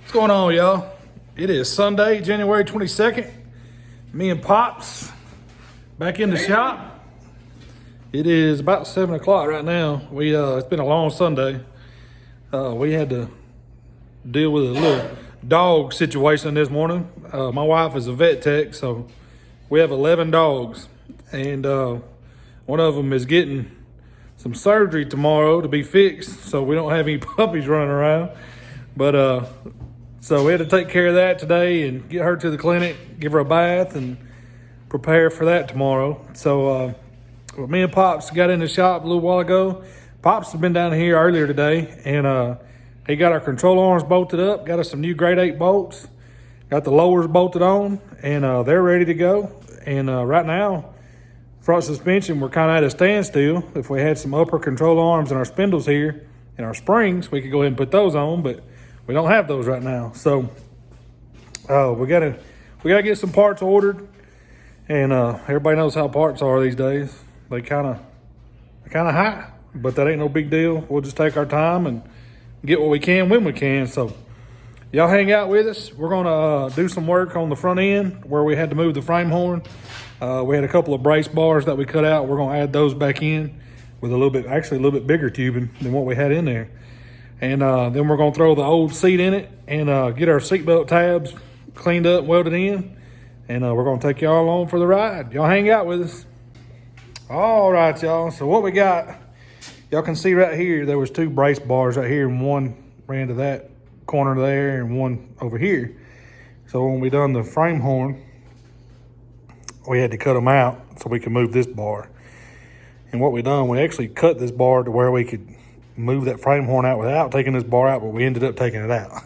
What's going on, y'all? It is Sunday, January 22nd. Me and Pops back in the shop. It is about 7 o'clock right now. It's been a long Sunday. We had to deal with a little dog situation this morning. My wife is a vet tech, so we have 11 dogs, and one of them is getting some surgery tomorrow to be fixed, so we don't have any puppies running around. But so we had to take care of that today and get her to the clinic, give her a bath, and prepare for that tomorrow. So me and Pops got in the shop a little while ago. Pops has been down here earlier today, and he got our control arms bolted up, got us some new grade 8 bolts, got the lowers bolted on, and they're ready to go. And right now, front suspension, we're kind of at a standstill. If we had some upper control arms and our spindles here and our springs, we could go ahead and put those on, but we don't have those right now. So we gotta get some parts ordered, and everybody knows how parts are these days. They kind of high, but that ain't no big deal. We'll just take our time and get what we can when we can. So y'all hang out with us. We're gonna do some work on the front end where we had to move the frame horn. We had a couple of brace bars that we cut out. We're gonna add those back in with a little bit bigger tubing than what we had in there. And then we're gonna throw the old seat in it and get our seatbelt tabs cleaned up, welded in. And we're gonna take y'all along for the ride. Y'all hang out with us. All right, y'all. So what we got, y'all can see right here, there was 2 brace bars right here, and one ran to that corner there and one over here. So when we done the frame horn, we had to cut them out so we could move this bar. And what we done, we actually cut this bar to where we could move that frame horn out without taking this bar out, but we ended up taking it out.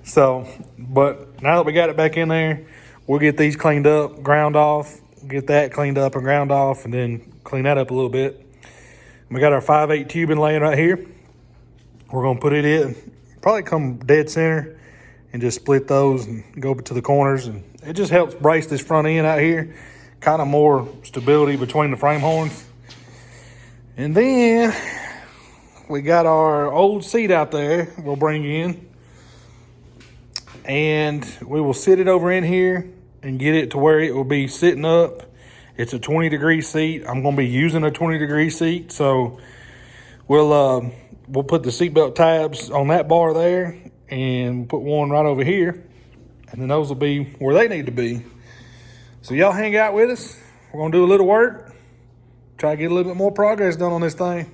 So, but now that we got it back in there, we'll get these cleaned up, ground off, get that cleaned up and ground off, and then clean that up a little bit. We got our 5/8 tubing laying right here. We're gonna put it in, probably come dead center, and just split those and go to the corners, and it just helps brace this front end out here, kind of more stability between the frame horns. And then we got our old seat out there we'll bring in, and we will sit it over in here and get it to where it will be sitting up. It's a 20-degree seat. I'm going to be using a 20-degree seat, so we'll put the seatbelt tabs on that bar there and put one right over here, and then those will be where they need to be. So y'all hang out with us. We're going to do a little work, try to get a little bit more progress done on this thing.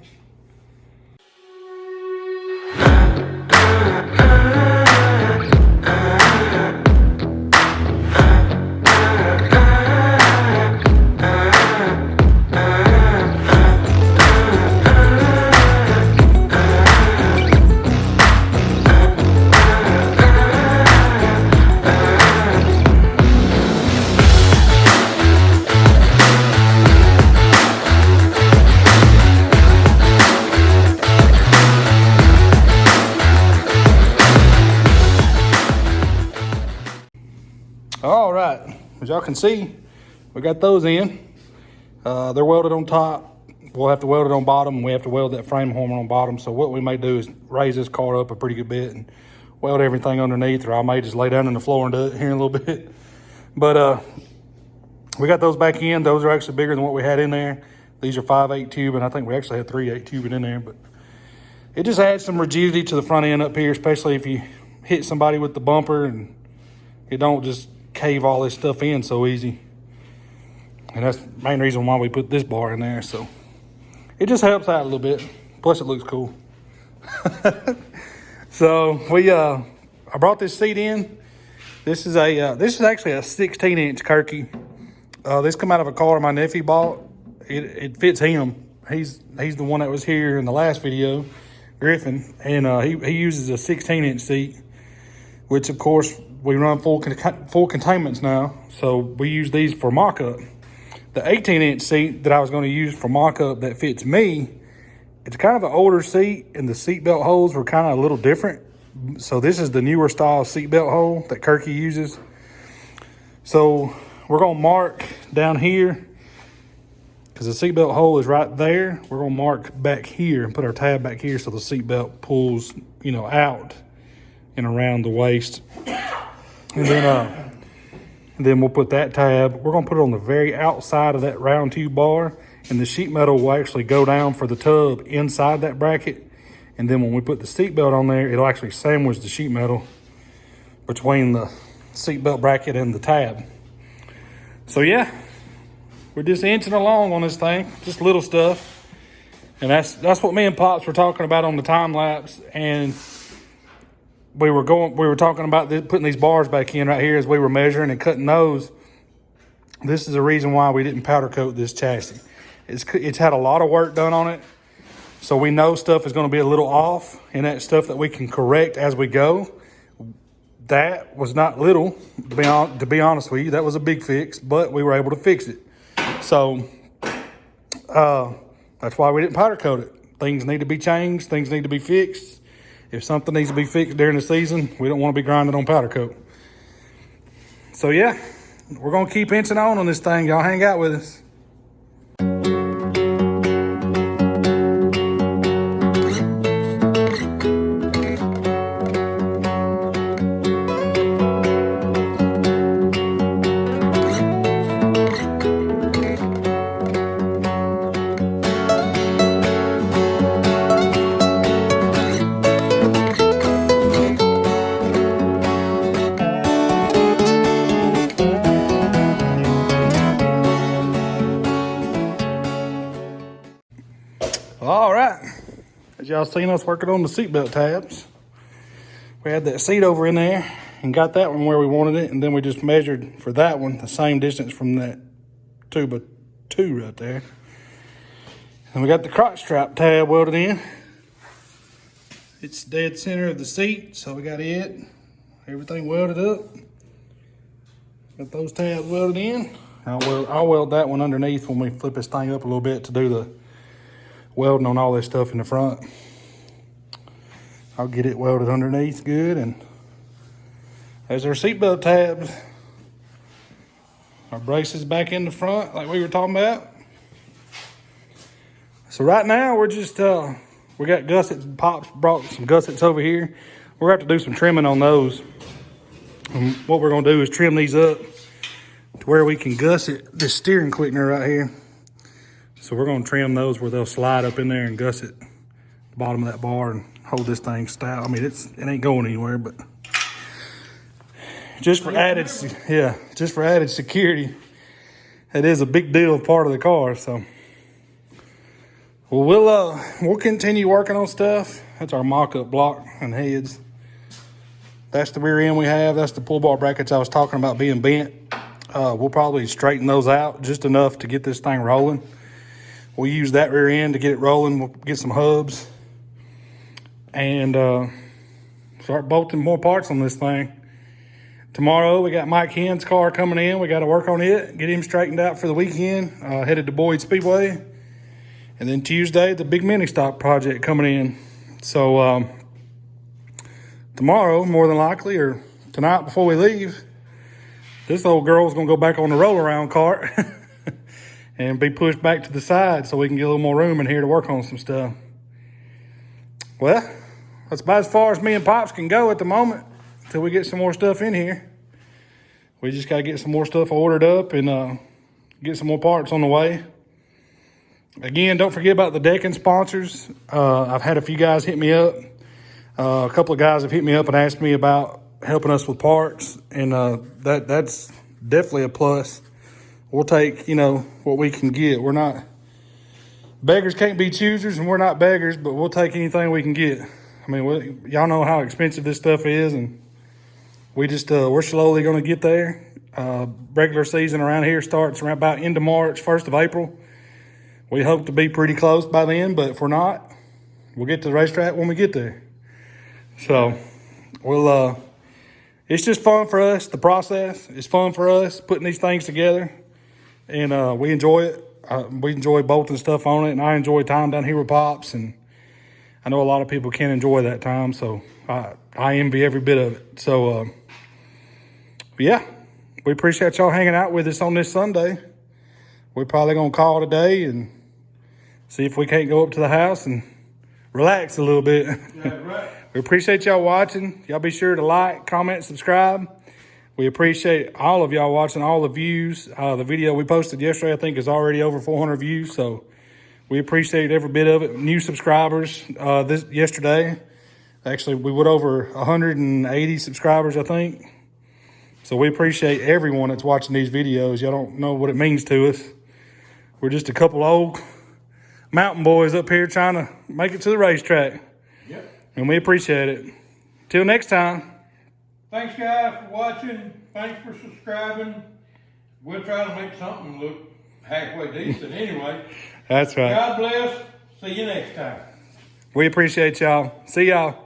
All right, as y'all can see, we got those in. They're welded on top. We'll have to weld it on bottom, and we have to weld that frame horn on bottom. So what we may do is raise this car up a pretty good bit and weld everything underneath, or I may just lay down on the floor and do it here in a little bit. But we got those back in. Those are actually bigger than what we had in there. These are 5/8 tubing. I think we actually had 3/8 tubing in there, but it just adds some rigidity to the front end up here, especially if you hit somebody with the bumper and it don't just cave all this stuff in so easy. And that's the main reason why we put this bar in there. So it just helps out a little bit. Plus it looks cool. So I brought this seat in. This is actually a 16-inch Kirky. This come out of a car my nephew bought. It fits him. He's the one that was here in the last video, Griffin, and he uses a 16-inch seat, which of course we run full containments now, so we use these for mock-up. The 18-inch seat that I was going to use for mock-up that fits me, it's kind of an older seat, and the seatbelt holes were kind of a little different. So this is the newer style seatbelt hole that Kirky uses. So we're going to mark down here, because the seatbelt hole is right there. We're going to mark back here and put our tab back here so the seatbelt pulls, out and around the waist. And then we'll put that tab. We're gonna put it on the very outside of that round tube bar, and the sheet metal will actually go down for the tub inside that bracket. And then when we put the seat belt on there, it'll actually sandwich the sheet metal between the seat belt bracket and the tab. So yeah, we're just inching along on this thing, just little stuff. And that's what me and Pops were talking about on the time lapse. And we were talking about putting these bars back in right here as we were measuring and cutting those. This is the reason why we didn't powder coat this chassis. It's had a lot of work done on it. So we know stuff is going to be a little off, and that stuff that we can correct as we go. That was not little, to be honest with you. That was a big fix, but we were able to fix it. So that's why we didn't powder coat it. Things need to be changed. Things need to be fixed. If something needs to be fixed during the season, we don't want to be grinding on powder coat. So yeah, we're going to keep inching on this thing. Y'all hang out with us. All right, as y'all seen us working on the seatbelt tabs, we had that seat over in there and got that one where we wanted it, and then we just measured for that one the same distance from that 2x2 right there. And we got the crotch strap tab welded in. It's dead center of the seat, so we got everything welded up. Got those tabs welded in. I'll weld that one underneath when we flip this thing up a little bit to do the welding on all this stuff in the front. I'll get it welded underneath good, and there's our seatbelt tabs. Our braces back in the front like we were talking about. So right now we're just, we got gussets. Pops brought some gussets over here. We're gonna have to do some trimming on those. And what we're gonna do is trim these up to where we can gusset this steering quickener right here. So we're gonna trim those where they'll slide up in there and gusset the bottom of that bar and hold this thing stout. I mean, it ain't going anywhere, but just for added security, it is a big deal part of the car. So we'll continue working on stuff. That's our mock-up block and heads. That's the rear end we have. That's the pull bar brackets I was talking about being bent. We'll probably straighten those out just enough to get this thing rolling. We'll use that rear end to get it rolling. We'll get some hubs and start bolting more parts on this thing. Tomorrow, we got Mike Henn's car coming in. We got to work on it, get him straightened out for the weekend. Headed to Boyd Speedway. And then Tuesday, the big mini stock project coming in. So tomorrow, more than likely, or tonight before we leave, this old girl's going to go back on the roll-around cart and be pushed back to the side so we can get a little more room in here to work on some stuff. Well, that's about as far as me and Pops can go at the moment until we get some more stuff in here. We just got to get some more stuff ordered up and get some more parts on the way. Again, don't forget about the decking sponsors. I've had a few guys hit me up. A couple of guys have hit me up and asked me about helping us with parts, and that's definitely a plus. We'll take, what we can get. We're not, beggars can't be choosers, and we're not beggars, but we'll take anything we can get. I mean, y'all know how expensive this stuff is, and we're slowly going to get there. Regular season around here starts around about end of March, 1st of April. We hope to be pretty close by then, but if we're not, we'll get to the racetrack when we get there. So, it's just fun for us, the process. It's fun for us putting these things together. And we enjoy it. We enjoy bolting stuff on it, and I enjoy time down here with Pops, and I know a lot of people can't enjoy that time, so I envy every bit of it. So, yeah, we appreciate y'all hanging out with us on this Sunday. We're probably going to call today and see if we can't go up to the house and relax a little bit. Yeah, right. We appreciate y'all watching. Y'all be sure to like, comment, subscribe. We appreciate all of y'all watching, all the views. The video we posted yesterday, I think, is already over 400 views. So we appreciate every bit of it. New subscribers yesterday. Actually, we went over 180 subscribers, I think. So we appreciate everyone that's watching these videos. Y'all don't know what it means to us. We're just a couple old mountain boys up here trying to make it to the racetrack. Yep. And we appreciate it. Till next time. Thanks, guys, for watching. Thanks for subscribing. We'll try to make something look halfway decent anyway. That's right. God bless. See you next time. We appreciate y'all. See y'all.